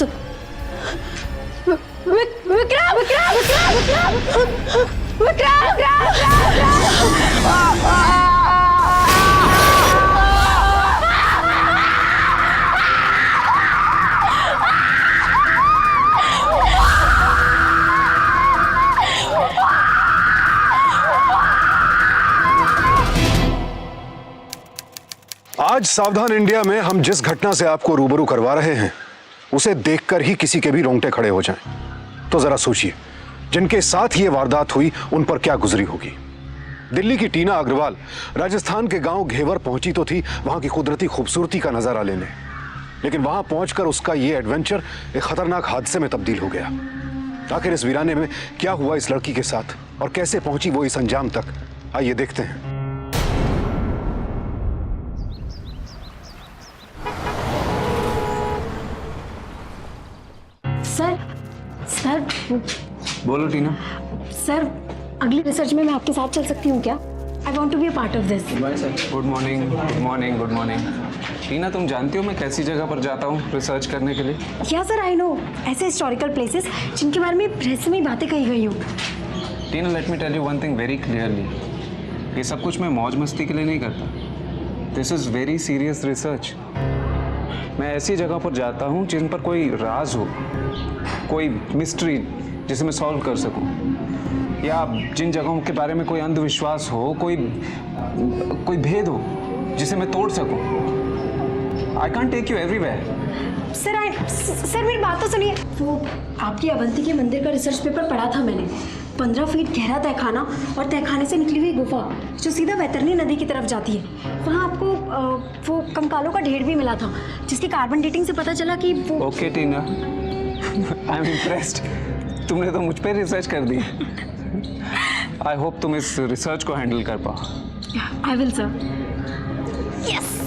विक्रम विक्रम विक्रम विक्रम विक्रम आज सावधान इंडिया में हम जिस घटना से आपको रूबरू करवा रहे हैं उसे देखकर ही किसी के भी रोंगटे खड़े हो जाएं। तो जरा सोचिए, जिनके साथ ये वारदात हुई उन पर क्या गुजरी होगी। दिल्ली की टीना अग्रवाल राजस्थान के गांव घेवर पहुंची तो थी वहां की कुदरती खूबसूरती का नजारा लेने, लेकिन वहां पहुंचकर उसका ये एडवेंचर एक खतरनाक हादसे में तब्दील हो गया। आखिर इस वीराने में क्या हुआ इस लड़की के साथ और कैसे पहुंची वो इस अंजाम तक, आइए देखते हैं। सर सर बोलो टीना। सर, अगली रिसर्च में मैं आपके साथ चल सकती हूँ क्या? I want to be a part of this. Good morning good morning good morning. Tina, तुम जानती हो मैं कैसी जगह पर जाता हूँ रिसर्च करने के लिए? या सर, आई नो, ऐसे हिस्टोरिकल प्लेसेस जिनके बारे में रहस्यमयी बातें कही गई हो। Tina, let me tell you one thing very clearly, ये सब कुछ मैं मौज मस्ती के लिए नहीं करता। This is very serious research. मैं ऐसी जगह पर जाता हूँ जिन पर कोई राज हो, कोई मिस्ट्री जिसे मैं सॉल्व कर सकूं, या जिन जगहों के बारे में कोई अंधविश्वास हो, कोई भेद हो जिसे मैं तोड़ सकूं। I can't take you everywhere. Sir मेरी बात तो सुनिए। वो आपकी अवंती के मंदिर का रिसर्च पेपर पढ़ा था मैंने। 15 फीट गहरा तहखाना और तहखाने से निकली हुई गुफा जो सीधा वैतरणी नदी की तरफ जाती है। वहाँ आपको वो कंकालों का ढेर भी मिला था जिसकी कार्बन डेटिंग से पता चला कि वो। Okay Tina, I am impressed. तुमने तो मुझ पर रिसर्च कर दी। आई होप तुम इस रिसर्च को हैंडल कर पाओ। I will sir. यस।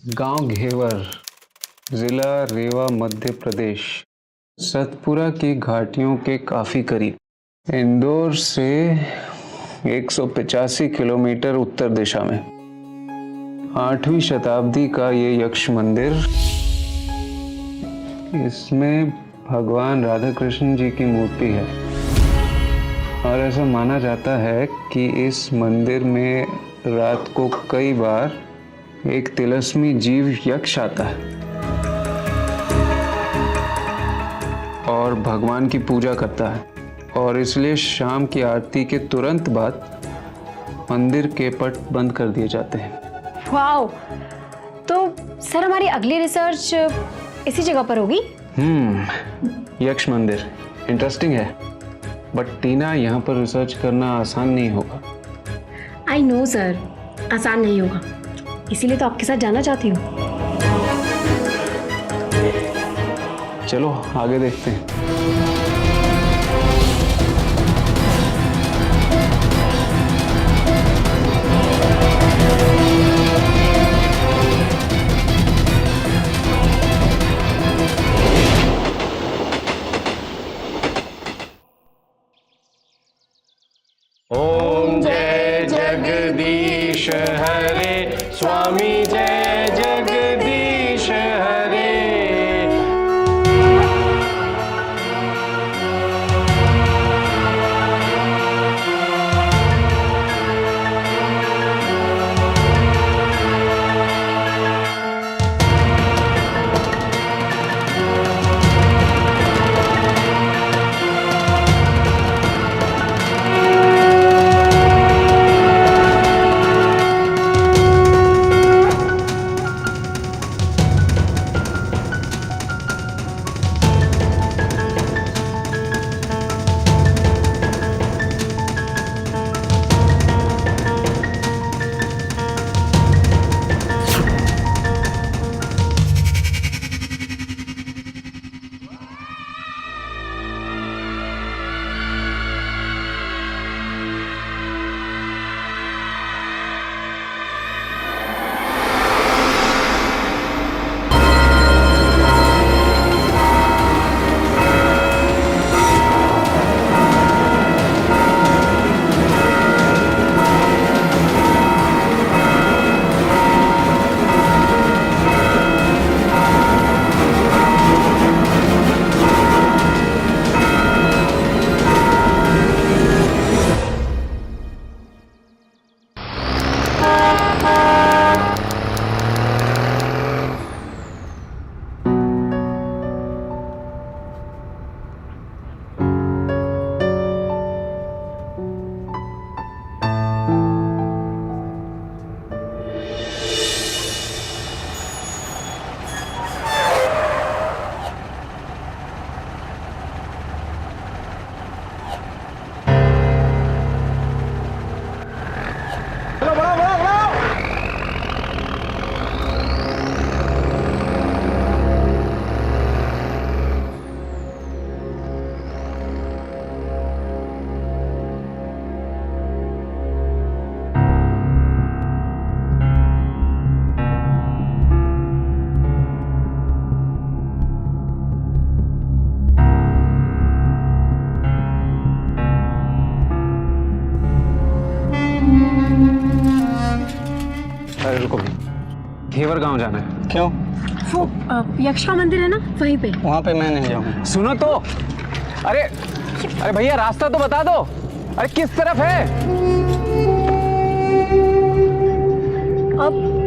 गांव घेवर, जिला रेवा, मध्य प्रदेश, सतपुरा की घाटियों के काफी करीब, इंदौर से 185 किलोमीटर उत्तर दिशा में। 8वीं शताब्दी का ये यक्ष मंदिर, इसमें भगवान राधा कृष्ण जी की मूर्ति है और ऐसा माना जाता है कि इस मंदिर में रात को कई बार एक तिलस्मी जीव यक्ष आता है और भगवान की पूजा करता है, और इसलिए शाम की आरती के तुरंत बाद मंदिर के पट बंद कर दिए जाते हैं। वाओ! तो सर हमारी अगली रिसर्च इसी जगह पर होगी? यक्ष मंदिर इंटरेस्टिंग है, बट टीना, यहाँ पर रिसर्च करना आसान नहीं होगा। आई नो सर, आसान नहीं होगा, इसीलिए तो आपके साथ जाना चाहती हूँ। चलो आगे देखते हैं। ओम जय जगदीश हरे, स्वामी जय जगदीश हरे। अरे रुको, घेवर गांव जाना है। क्यों? वो यक्ष का मंदिर है ना, वहीं पे। वहाँ पे मैं नहीं जाऊँगा। सुनो तो, अरे अरे भैया रास्ता तो बता दो, अरे किस तरफ है? अब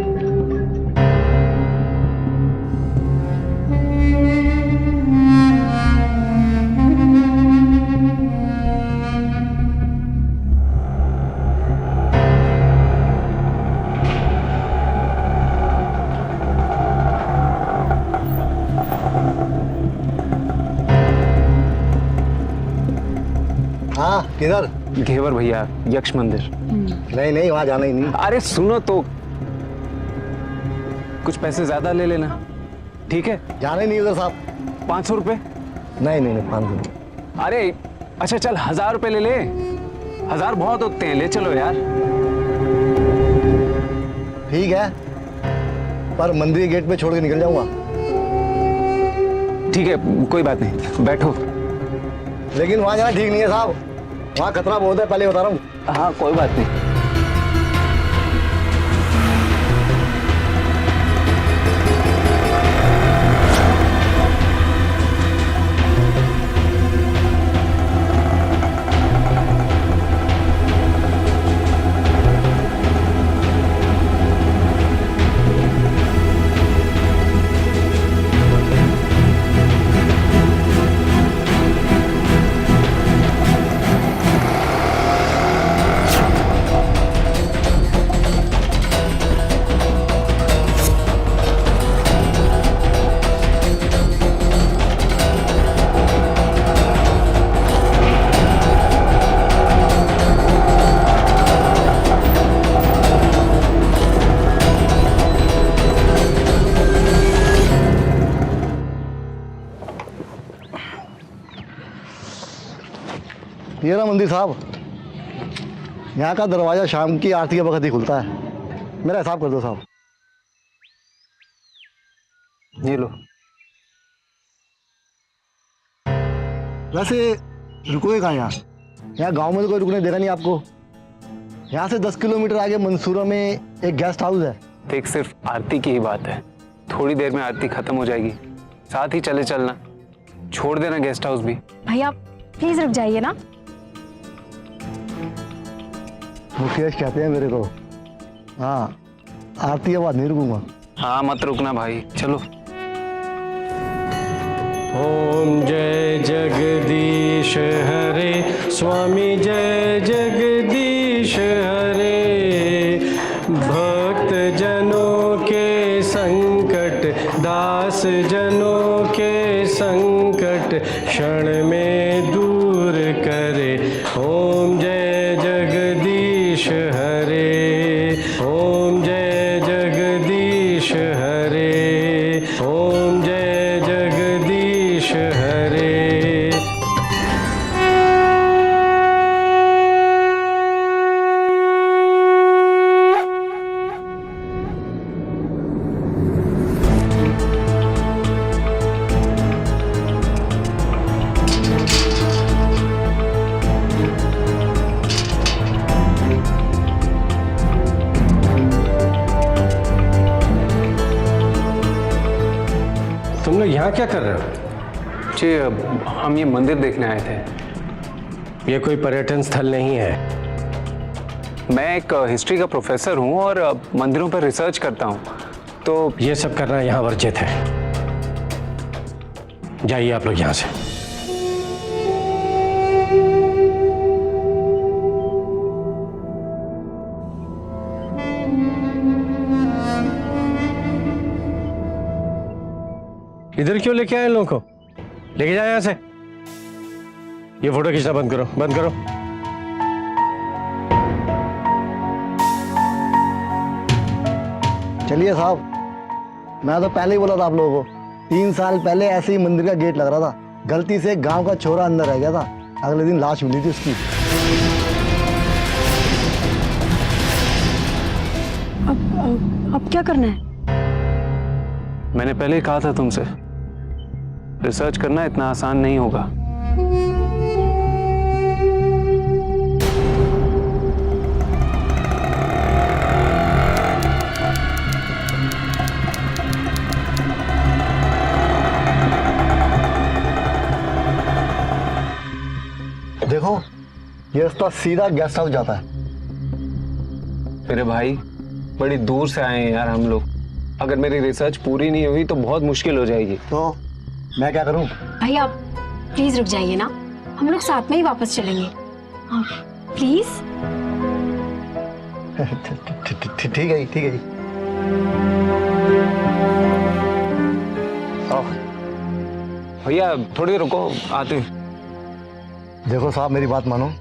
हाँ किधर? घेवर भैया, यक्ष मंदिर। नहीं नहीं, वहाँ जाना ही नहीं। अरे सुनो तो, कुछ पैसे ज्यादा ले लेना, ठीक है? जाना ही नहीं उधर साहब। 500 रुपये? नहीं नहीं नहीं, 500। अरे अच्छा चल 1000 रुपये ले ले, 1000 बहुत होते हैं, ले चलो यार। ठीक है, पर मंदिर के गेट पे छोड़ के निकल जाऊंगा। ठीक है कोई बात नहीं, बैठो। लेकिन वहाँ जाना ठीक नहीं है साहब, वहाँ खतरा बहुत है, पहले बता रहा हूँ। हाँ कोई बात नहीं। ये रहा मंदिर साहब, यहाँ का दरवाजा शाम की आरती के वक्त ही खुलता है। मेरा हिसाब कर दो साहब। ये लो। वैसे रुकोगे कहाँ यहाँ? यहाँ गांव में तो कोई रुकने देगा नहीं आपको। यहाँ से 10 किलोमीटर आगे मंसूरा में एक गेस्ट हाउस है। देख सिर्फ आरती की ही बात है, थोड़ी देर में आरती खत्म हो जाएगी, साथ ही चले चलना, छोड़ देना गेस्ट हाउस भी। भैया प्लीज रुक जाइए ना। मुकेश कहते हैं मेरे को। हाँ, आरती के बाद नहीं रुकूंगा। हाँ मत रुकना भाई, चलो। ओम जय जगदीश हरे, स्वामी जय जगदीश हरे। भक्त जनों के संकट, दास जनों के संकट क्षण में दूर करे। ओम जय जगदीश हरे, ओम जय जगदीश हरे, ओम जय जगदीश हरे। तुम लोग यहाँ क्या कर रहे हो? जी हम ये मंदिर देखने आए थे। ये कोई पर्यटन स्थल नहीं है। मैं एक हिस्ट्री का प्रोफेसर हूँ और मंदिरों पर रिसर्च करता हूँ, तो ये सब करना यहाँ वर्जित है। जाइए आप लोग यहाँ से। इधर क्यों लेके आए लोगों को? लेके जाए यहाँ से। ये फोटो खींचना बंद करो, बंद करो। चलिए साहब, मैं तो पहले ही बोला था आप लोगों को। 3 साल पहले ऐसे ही मंदिर का गेट लग रहा था, गलती से गांव का छोरा अंदर रह गया था। अगले दिन लाश मिली थी उसकी। अब क्या करना है? मैंने पहले ही कहा था तुमसे, रिसर्च करना इतना आसान नहीं होगा। ये रास्ता सीधा गेस्ट हाउस जाता है। मेरे भाई बड़ी दूर से आए हैं यार हम लोग, अगर मेरी रिसर्च पूरी नहीं हुई तो बहुत मुश्किल हो जाएगी। तो मैं क्या करूं? भाई आप प्लीज रुक जाइए ना, हम लोग साथ में ही वापस चलेंगे। हाँ प्लीज। ठीक है ठीक है जी। आओ। भैया थोड़ी देर रुको, आते हैं। देखो साहब मेरी बात मानो,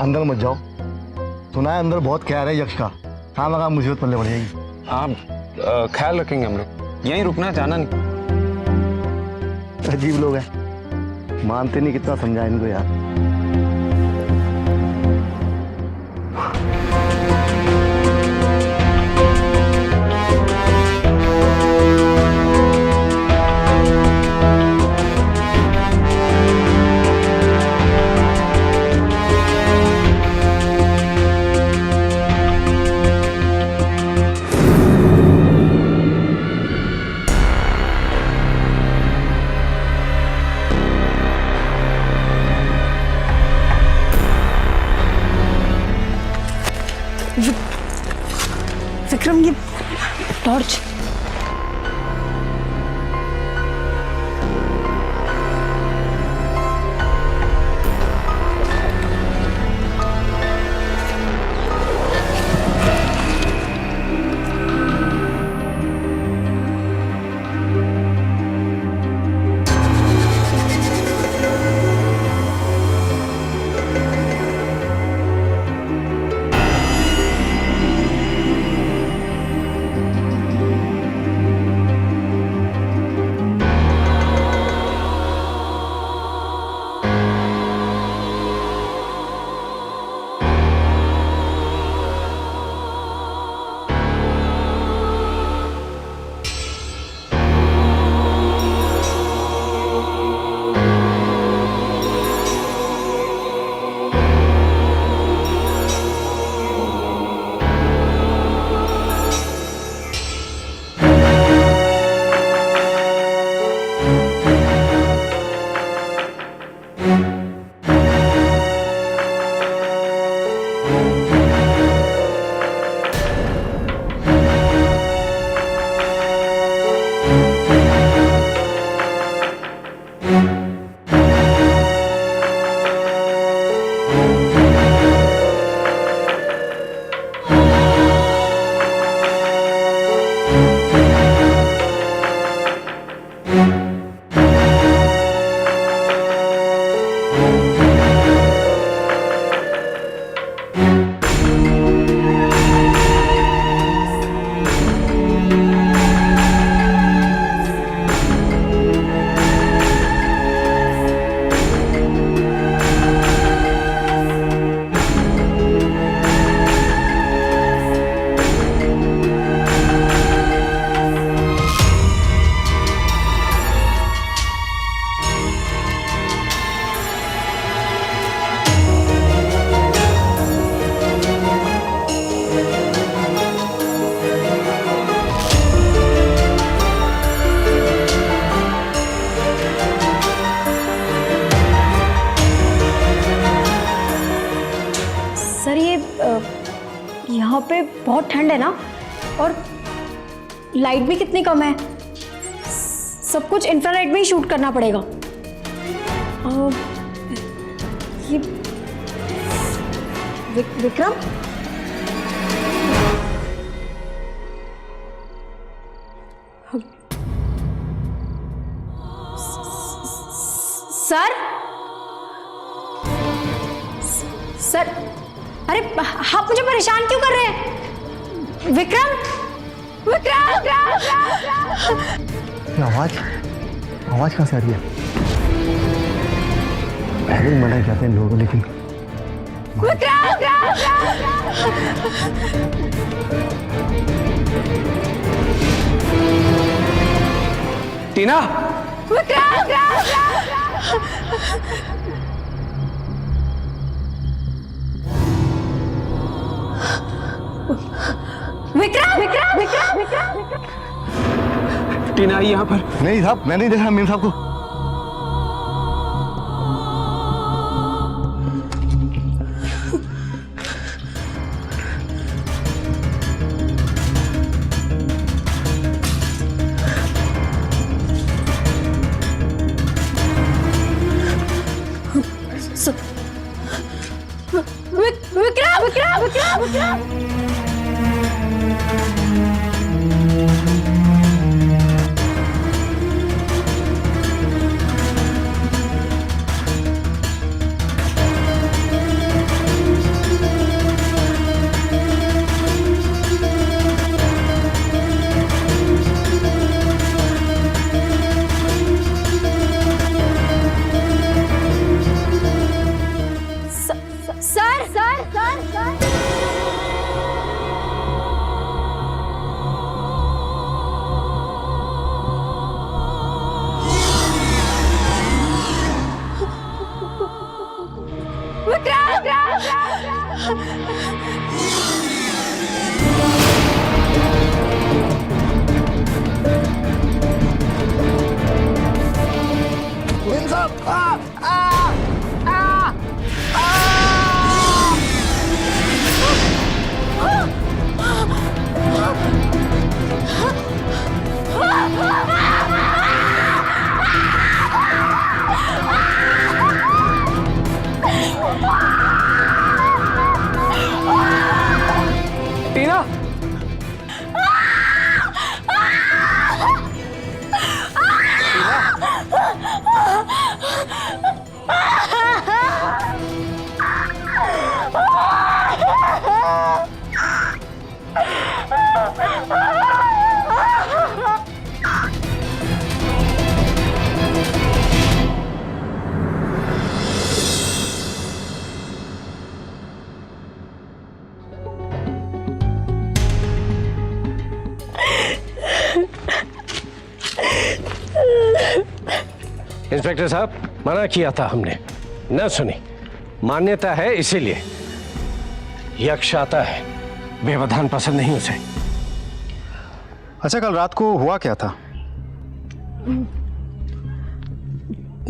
अंदर मत जाओ। सुना है अंदर बहुत ख्याल है यक्ष का, कहाँ लगा मुसीबत पल्ले पड़ जाएगी। आप ख्याल रखेंगे, हम लोग यहीं रुकना है, जाना नहीं। अजीब लोग हैं, मानते नहीं, कितना समझाए इनको यार। विक्रम ये टॉर्च। यहाँ पे बहुत ठंड है ना, और लाइट भी कितनी कम है। सब कुछ इंफ्रारेड में ही शूट करना पड़ेगा। ये विक्रम, सर सर, अरे आप मुझे परेशान क्यों कर रहे हैं? विक्रम विक्रम, आवाज आवाज कहाँ से आ रही है? पहले ही मना कहते हैं लोगों, लेकिन टीना, विक्रम, टीना आई यहाँ पर। नहीं साहब, मैं नहीं देखा मीम साहब को। इंस्पेक्टर साहब, मना किया था हमने, न सुनी। मान्यता है इसीलिए। यक्ष आता है, व्यवधान पसंद नहीं उसे। अच्छा, कल रात को हुआ क्या था?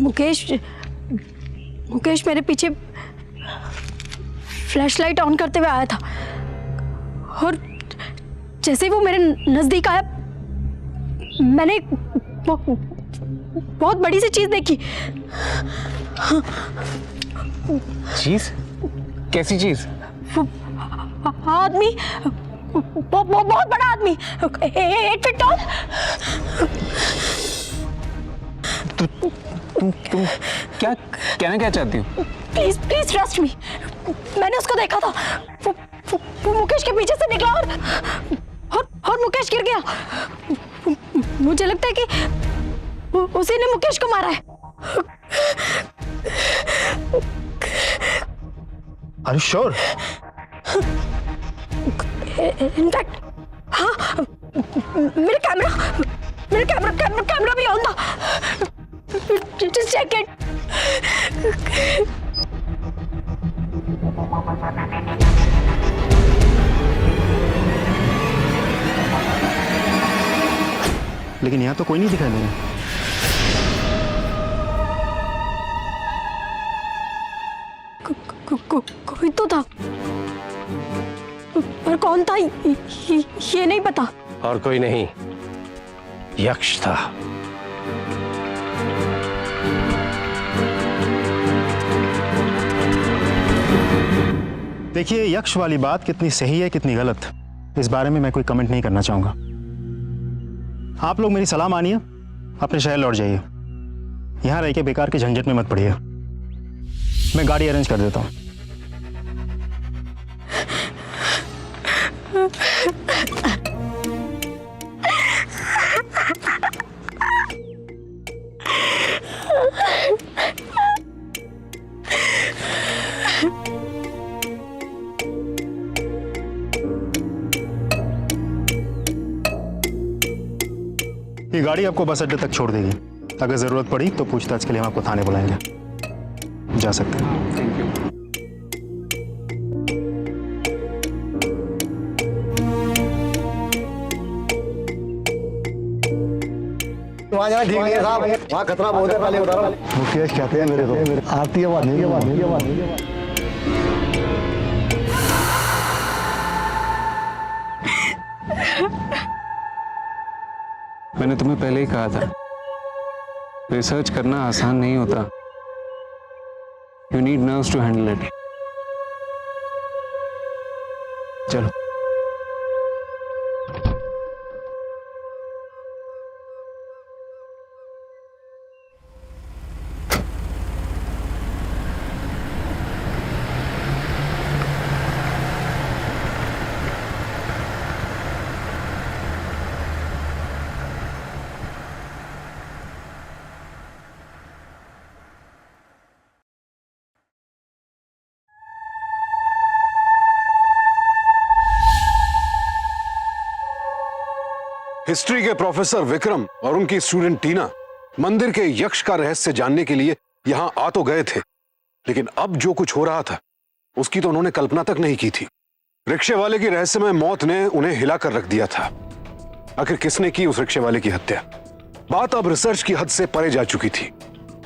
मुकेश मेरे पीछे फ्लैशलाइट ऑन करते हुए आया था और जैसे ही वो मेरे नजदीक आया, मैंने बहुत बड़ी सी चीज देखी। चीज? कैसी चीज? आदमी, बहुत बड़ा आदमी, 8 फीट टॉल। तुम क्या कहना क्या चाहती हो? Please trust me. मैंने उसको देखा था, वो मुकेश के पीछे से निकला और मुकेश गिर गया। मुझे लगता है कि उसी ने मुकेश को मारा है। Are you sure? इनफैक्ट हाँ, मेरे कैमरा भी ऑन था। Just check it. लेकिन यहाँ तो कोई नहीं दिखाई दे रहा। कोई तो था, पर कौन था ये नहीं पता। और कोई नहीं, यक्ष था। देखिए, यक्ष वाली बात कितनी सही है कितनी गलत, इस बारे में मैं कोई कमेंट नहीं करना चाहूंगा। आप लोग मेरी सलाह मानिए, अपने शहर लौट जाइए। यहाँ रह के बेकार के झंझट में मत पड़िए। मैं गाड़ी अरेंज कर देता हूँ। ये गाड़ी आपको बस अड्डे तक छोड़ देगी। अगर जरूरत पड़ी तो पूछताछ के लिए हम आपको थाने बुलाएंगे। जा सकते हैं। Thank you. वहाँ जाना ठीक नहीं है साहब, वहाँ खतरा बहुत है, पहले बता रहा हूँ। मुकेश कहते हैं मेरे को, आती है बात नहीं। मैंने तुम्हें पहले ही कहा था, रिसर्च करना आसान नहीं होता। You need nerves to handle it. चलो। हिस्ट्री के प्रोफेसर विक्रम और उनकी स्टूडेंट टीना मंदिर के यक्ष का रहस्य जानने के लिए यहां आ तो गए थे, लेकिन अब जो कुछ हो रहा था उसकी तो उन्होंने कल्पना तक नहीं की थी। रिक्शे वाले की रहस्यमय मौत ने उन्हें हिलाकर रख दिया था। आखिर किसने की उस रिक्शे वाले की हत्या? बात अब रिसर्च की हद से परे जा चुकी थी।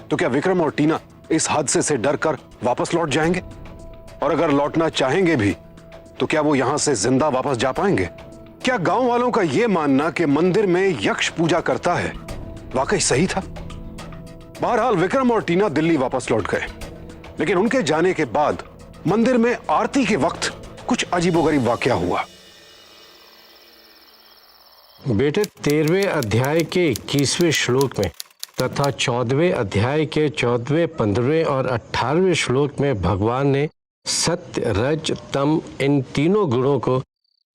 तो क्या विक्रम और टीना इस हादसे से डर कर वापस लौट जाएंगे? और अगर लौटना चाहेंगे भी तो क्या वो यहां से जिंदा वापस जा पाएंगे? क्या गांव वालों का यह मानना कि मंदिर में यक्ष पूजा करता है वाकई सही था? बहरहाल विक्रम और टीना दिल्ली वापस लौट गए, लेकिन उनके जाने के बाद मंदिर में आरती के वक्त कुछ अजीबोगरीब वाकया हुआ। बेटे, 13वें अध्याय के 21वें श्लोक में तथा 14वें अध्याय के 14वें, 15वें और 18वें श्लोक में भगवान ने सत्य, रज, तम इन तीनों गुणों को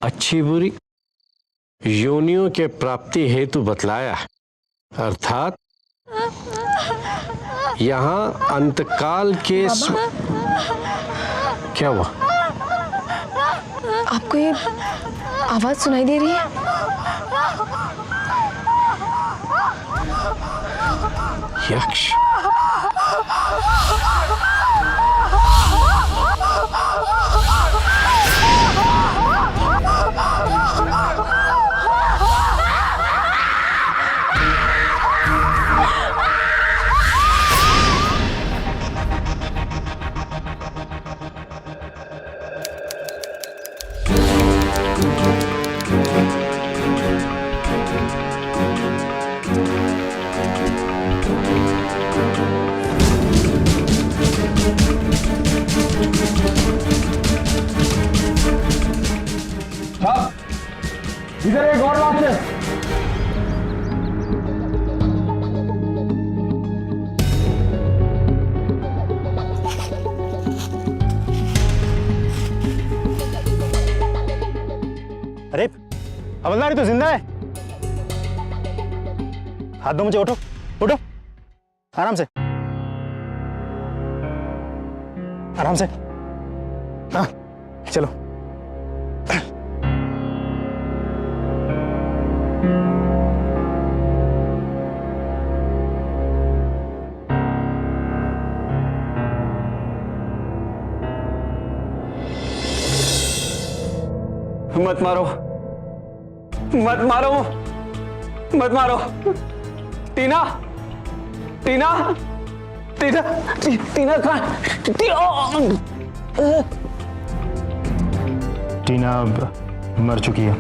अच्छी बुरी योनियों के प्राप्ति हेतु बतलाया है। अर्थात यहाँ अंतकाल के क्या हुआ? आपको ये आवाज सुनाई दे रही है? यक्ष। इधर एक और बात है। अरे हवलदार तो जिंदा है। हाथ दो मुझे, उठो उठो, आराम से आराम से। हाँ चलो। मत मारो, मत मारो, मत मारो। टीना, टीना, टीना, टीना कहाँ? टीना अब मर चुकी है।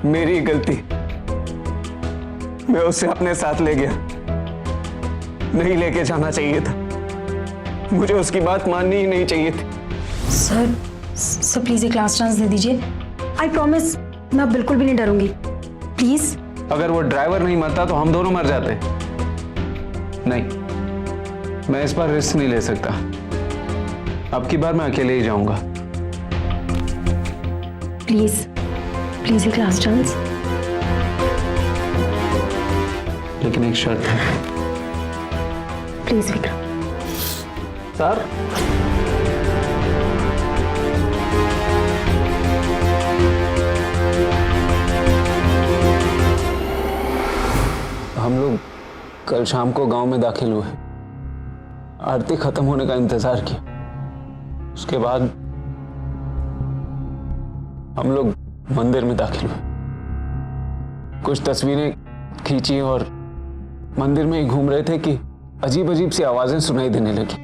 मेरी गलती, मैं उसे अपने साथ ले गया, नहीं लेके जाना चाहिए था। मुझे उसकी बात माननी ही नहीं चाहिए थी। सर प्लीज एक लास्ट चांस दे दीजिए। आई प्रॉमिस मैं अब बिल्कुल भी नहीं डरूंगी, प्लीज। अगर वो ड्राइवर नहीं मरता तो हम दोनों मर जाते। नहीं, मैं इस बार रिस्क नहीं ले सकता। अब की बार मैं अकेले ही जाऊंगा। प्लीज प्लीज एक लास्ट चांस। लेकिन एक शर्त है। प्लीज विक्रम। सर, हम लोग कल शाम को गांव में दाखिल हुए, आरती खत्म होने का इंतजार किया। उसके बाद हम लोग मंदिर में दाखिल हुए, कुछ तस्वीरें खींची और मंदिर में ही घूम रहे थे कि अजीब अजीब सी आवाजें सुनाई देने लगी।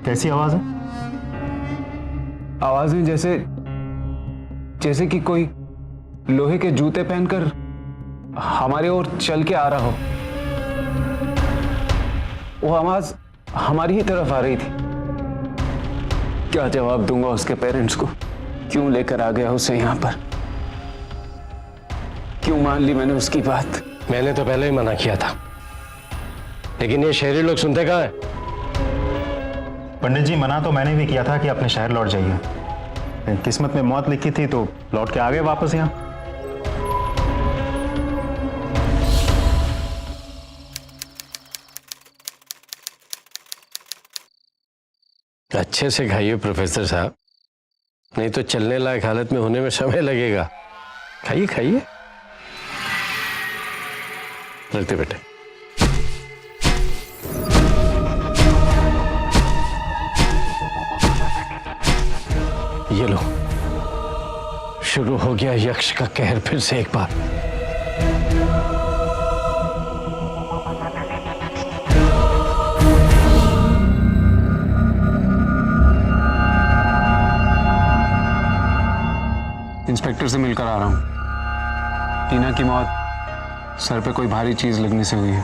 कैसी आवाज है? आवाजें जैसे जैसे कि कोई लोहे के जूते पहनकर हमारे ओर चल के आ रहा हो। वो आवाज हमारी ही तरफ आ रही थी। क्या जवाब दूंगा उसके पेरेंट्स को? क्यों लेकर आ गया उसे यहाँ पर? क्यों मान ली मैंने उसकी बात? मैंने तो पहले ही मना किया था, लेकिन ये शहरी लोग सुनते कहाँ हैं? पंडित जी, मना तो मैंने भी किया था कि अपने शहर लौट जाइए, लेकिन किस्मत में मौत लिखी थी तो लौट के आ गए वापस यहाँ। अच्छे से खाइए प्रोफेसर साहब, नहीं तो चलने लायक हालत में होने में समय लगेगा। खाइए खाइए, लगते बेटे। ये लो, शुरू हो गया यक्ष का कहर फिर से एक बार। इंस्पेक्टर से मिलकर आ रहा हूं। टीना की मौत सर पे कोई भारी चीज लगने से हुई है।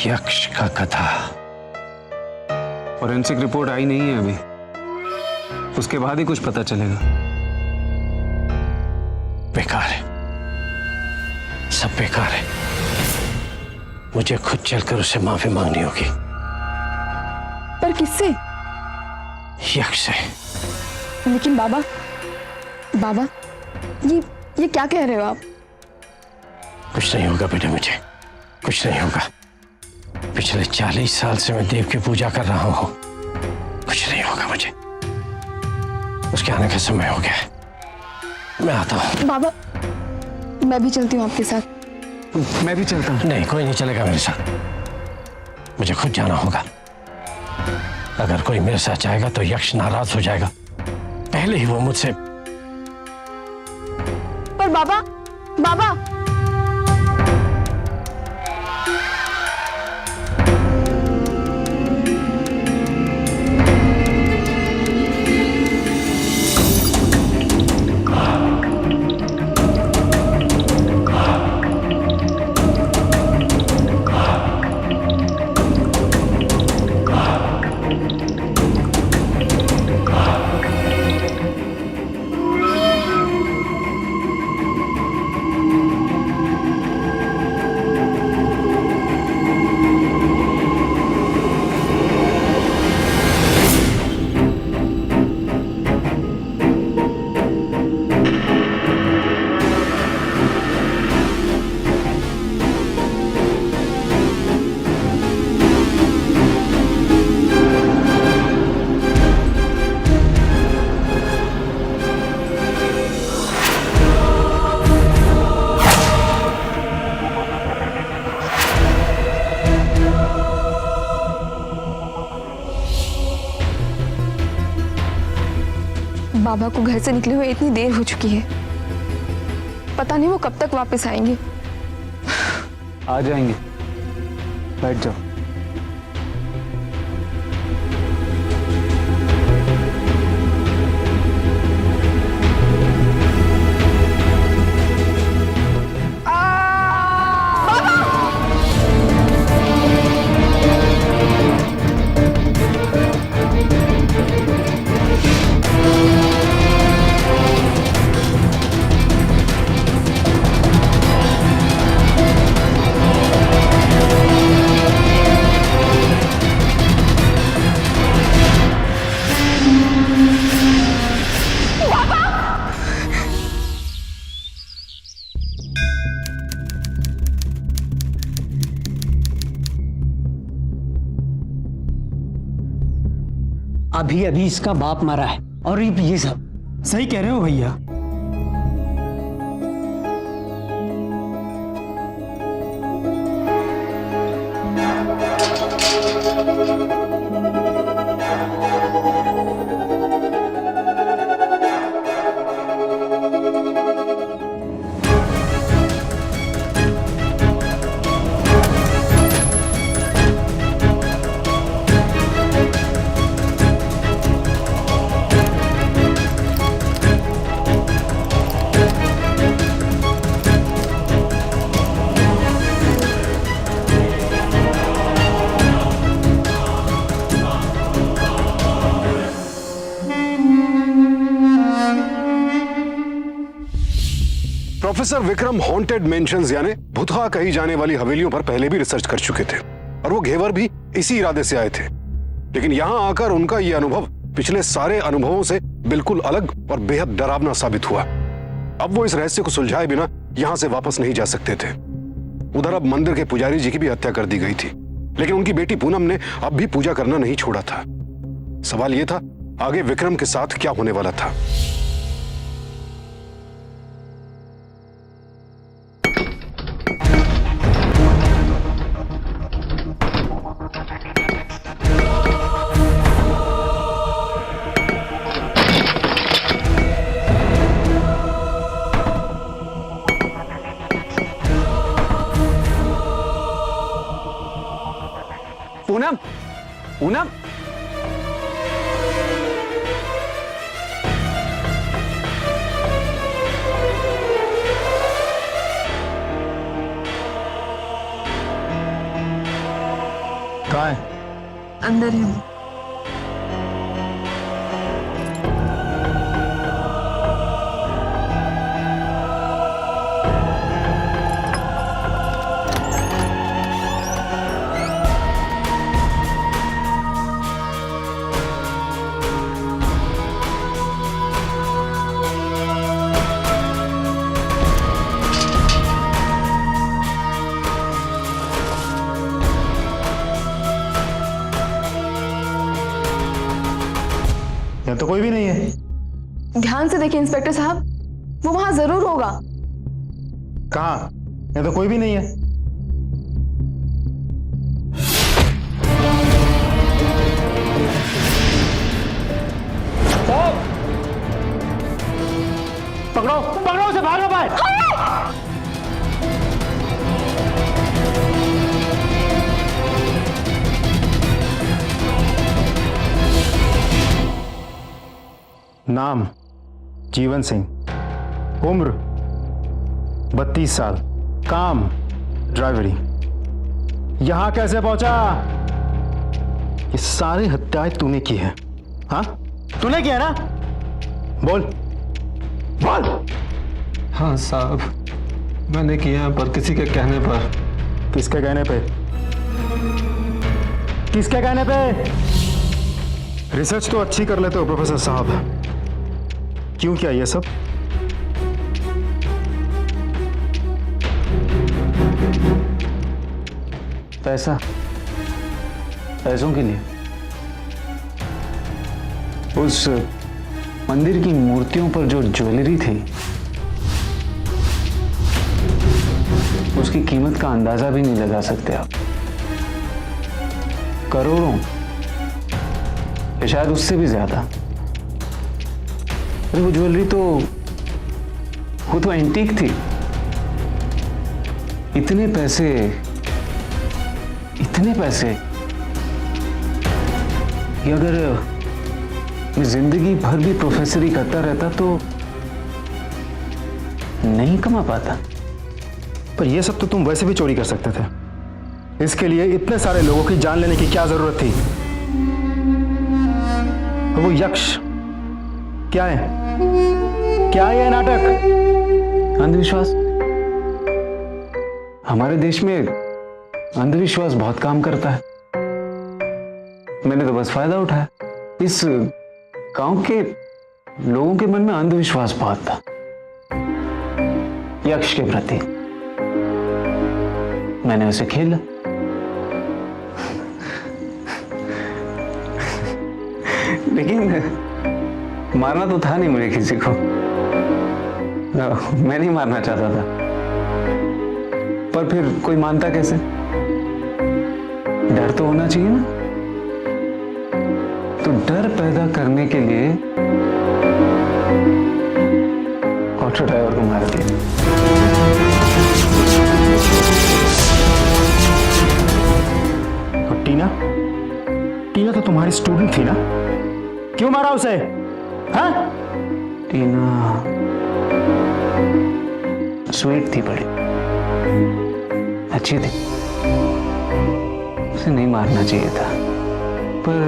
यक्ष का कथा। फॉरेंसिक रिपोर्ट आई नहीं है अभी, उसके बाद ही कुछ पता चलेगा। बेकार है, सब बेकार है। मुझे खुद चलकर उससे माफी मांगनी होगी। पर किससे? यक्ष से। लेकिन बाबा, बाबा, ये क्या कह रहे हो आप? कुछ नहीं होगा बेटा, मुझे कुछ नहीं होगा। पिछले 40 साल से मैं देव की पूजा कर रहा हूँ, कुछ नहीं होगा मुझे। उसके आने का समय हो गया है, मैं आता हूँ। बाबा, मैं भी चलती हूँ आपके साथ। मैं भी चलता हूँ। नहीं, कोई नहीं चलेगा मेरे साथ, मुझे खुद जाना होगा। अगर कोई मेरे साथ जाएगा तो यक्ष नाराज हो जाएगा, पहले ही वो मुझसे। पर बाबा, बाबा, बाबा को घर से निकले हुए इतनी देर हो चुकी है, पता नहीं वो कब तक वापस आएंगे। आ जाएंगे, बैठ जाओ। अभी अभी इसका बाप मरा है और ये सब। सही कह रहे हो भैया। प्रोफेसर विक्रम हॉन्टेड मेंशंस यानी भूतहा कही जाने वाली हवेलियों पर पहले भी रिसर्च कर चुके थे और वो घेवर भी इसी इरादे से आए थे, लेकिन यहां आकर उनका यह अनुभव पिछले सारे अनुभवों से बिल्कुल अलग और बेहद डरावना साबित हुआ। अब वो इस रहस्य को सुलझाए बिना यहां से वापस नहीं जा सकते थे। उधर अब मंदिर के पुजारी जी की भी हत्या कर दी गई थी, लेकिन उनकी बेटी पूनम ने अब भी पूजा करना नहीं छोड़ा था। सवाल यह था आगे विक्रम के साथ क्या होने वाला था। पूनम, पूनम, कहाँ है? अंदर ही हूँ। तो कोई भी नहीं है। ध्यान से देखिए इंस्पेक्टर साहब, वो वहां जरूर होगा। कहाँ? यहाँ तो कोई भी नहीं है। पकड़ो पकड़ो उसे, भागो भाई। नाम जीवन सिंह, उम्र 32 साल, काम ड्राइवरी। यहां कैसे पहुंचा? ये सारी हत्याएं तूने की है? हाँ, तूने किया ना? बोल बोल। हाँ साहब, मैंने किया, पर किसी के कहने पर। किसके कहने पे? किसके कहने पे? रिसर्च तो अच्छी कर लेते हो प्रोफेसर साहब, क्यों किया ये सब? पैसा, पैसों के लिए। उस मंदिर की मूर्तियों पर जो ज्वेलरी थी, उसकी कीमत का अंदाजा भी नहीं लगा सकते आप। करोड़ों, या शायद उससे भी ज्यादा। अरे वो ज्वेलरी तो, वो तो एंटीक थी। इतने पैसे, इतने पैसे कि अगर मैं जिंदगी भर भी प्रोफेसरी करता रहता तो नहीं कमा पाता। पर ये सब तो तुम वैसे भी चोरी कर सकते थे। इसके लिए इतने सारे लोगों की जान लेने की क्या जरूरत थी? वो यक्ष क्या है? क्या है ये नाटक? अंधविश्वास। हमारे देश में अंधविश्वास बहुत काम करता है। मैंने तो बस फायदा उठाया। इस गांव के लोगों के मन में अंधविश्वास बहुत था यक्ष के प्रति। मैंने उसे खेला। लेकिन मारना तो था नहीं मुझे किसी को। मैं नहीं मारना चाहता था, पर फिर कोई मानता कैसे? डर तो होना चाहिए ना। तो डर पैदा करने के लिए ऑटो ड्राइवर को मार दिया। और टीना, टीना तो तुम्हारी स्टूडेंट थी ना, क्यों मारा उसे? हाँ? टीना स्वीट थी, बड़ी अच्छी थी, उसे नहीं मारना चाहिए था। पर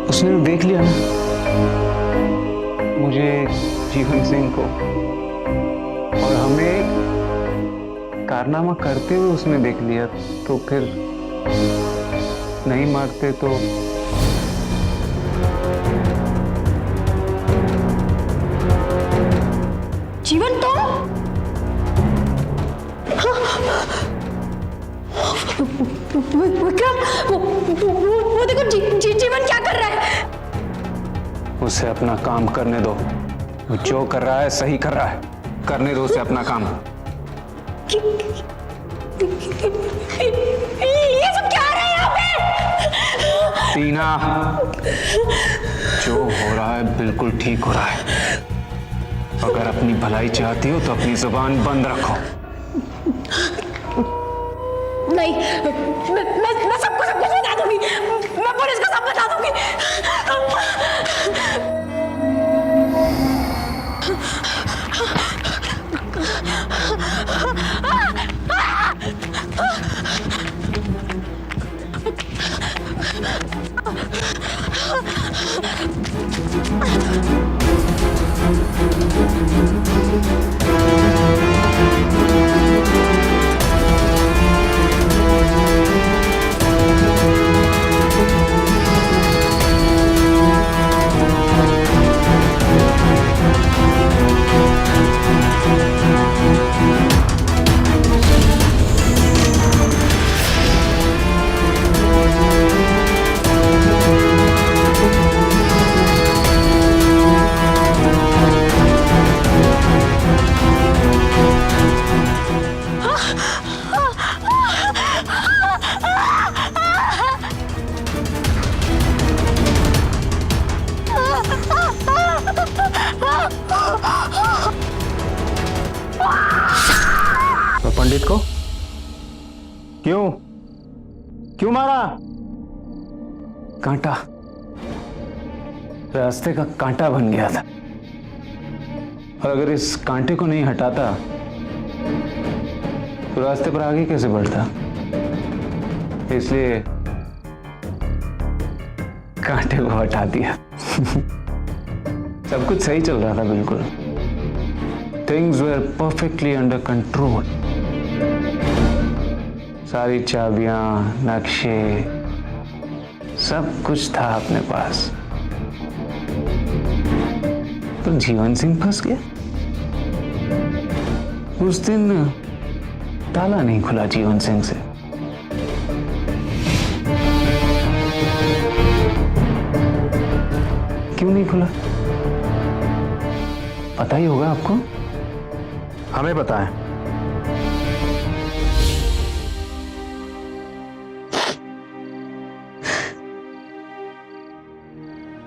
उसने देख लिया ना मुझे, जीवन सिंह को, और हमें कारनामा करते हुए उसने देख लिया। तो फिर नहीं मारते तो जीवन तो विक्रम, वो देखो जीवन क्या कर रहा है। उसे अपना काम करने दो। वो जो कर रहा है सही कर रहा है, करने दो उसे अपना काम। ये सब क्या रहा है यहाँ पे? टीना, जो हो रहा है बिल्कुल ठीक हो रहा है। अगर अपनी भलाई चाहती हो तो अपनी जुबान बंद रखो। नहीं, मैं सबको सब कुछ बता दूंगी। मैं पुलिस को सब बता दूंगी। पंडित को क्यों क्यों मारा? कांटा, रास्ते का कांटा बन गया था, और अगर इस कांटे को नहीं हटाता तो रास्ते पर आगे कैसे बढ़ता? इसलिए कांटे को हटा दिया। सब कुछ सही चल रहा था, बिल्कुल। Things were perfectly under control. सारी चाबियां, नक्शे, सब कुछ था अपने पास। तो जीवन सिंह फंस गया। उस दिन ताला नहीं खुला जीवन सिंह से। क्यों नहीं खुला? पता ही होगा आपको। हमें पता है।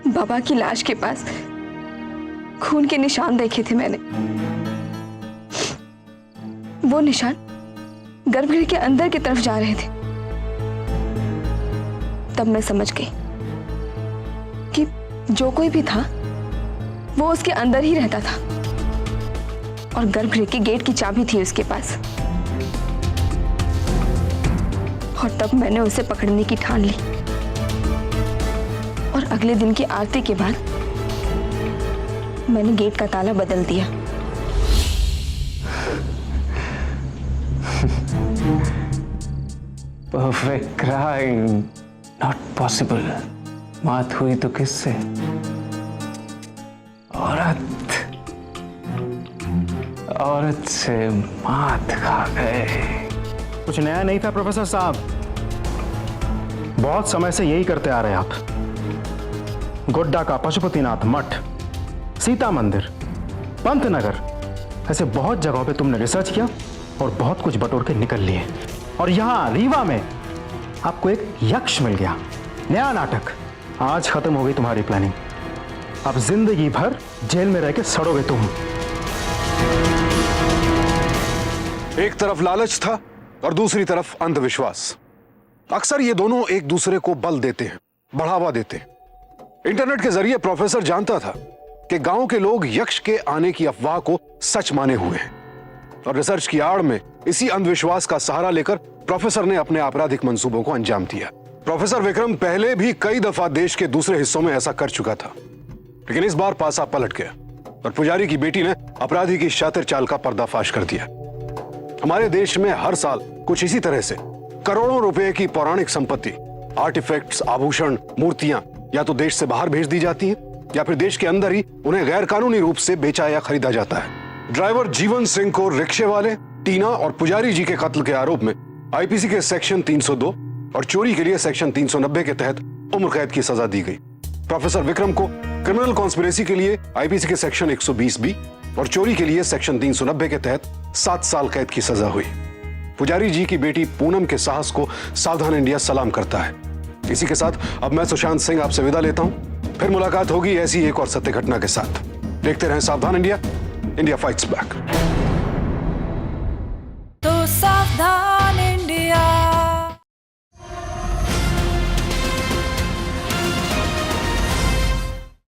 बाबा की लाश के पास खून के निशान देखे थे मैंने। वो निशान गर्भगृह के अंदर की तरफ जा रहे थे। तब मैं समझ गई कि जो कोई भी था वो उसके अंदर ही रहता था, और गर्भगृह के गेट की चाबी थी उसके पास। और तब मैंने उसे पकड़ने की ठान ली, और अगले दिन की आरती के बाद मैंने गेट का ताला बदल दिया। Perfect crime, not possible. मात हुई तो किससे? औरत से मात खा गए। कुछ नया नहीं था प्रोफेसर साहब, बहुत समय से यही करते आ रहे आप। गोड्डा का पशुपतिनाथ मठ, सीता मंदिर, पंतनगर, ऐसे बहुत जगहों पे तुमने रिसर्च किया और बहुत कुछ बटोर के निकल लिए। और यहां रीवा में आपको एक यक्ष मिल गया। नया नाटक। आज खत्म हो गई तुम्हारी प्लानिंग। अब जिंदगी भर जेल में रह के सड़ोगे तुम। एक तरफ लालच था और दूसरी तरफ अंधविश्वास। अक्सर ये दोनों एक दूसरे को बल देते हैं, बढ़ावा देते हैं। इंटरनेट के जरिए प्रोफेसर जानता था कि गांव के लोग यक्ष के आने की अफवाह को सच माने हुए हैं, और रिसर्च की आड़ में इसी अंधविश्वास का सहारा लेकर प्रोफेसर ने अपने आपराधिक मंसूबों को अंजाम दिया। प्रोफेसर विक्रम पहले भी कई दफा देश के दूसरे हिस्सों में ऐसा कर चुका था, लेकिन इस बार पासा पलट गया और पुजारी की बेटी ने अपराधी की शातिर चाल का पर्दाफाश कर दिया। हमारे देश में हर साल कुछ इसी तरह से करोड़ों रुपए की पौराणिक संपत्ति, आर्टिफैक्ट्स, आभूषण, मूर्तियां या तो देश से बाहर भेज दी जाती हैं या फिर देश के अंदर ही उन्हें गैर कानूनी रूप से बेचा या खरीदा जाता है। ड्राइवर जीवन सिंह को रिक्शे वाले, टीना और पुजारी जी के कत्ल के आरोप में आईपीसी के सेक्शन 302 और चोरी के लिए सेक्शन 390 के तहत उम्र कैद की सजा दी गई। प्रोफेसर विक्रम को क्रिमिनल कॉन्स्पिरेसी के लिए आईपीसी के सेक्शन 120B और चोरी के लिए सेक्शन 390 के तहत 7 साल कैद की सजा हुई। पुजारी जी की बेटी पूनम के साहस को सावधान इंडिया सलाम करता है। इसी के साथ अब मैं सुशांत सिंह आपसे विदा लेता हूं। फिर मुलाकात होगी ऐसी एक और सत्य घटना के साथ। देखते रहें सावधान इंडिया, इंडिया फाइट्स बैक। तो सावधान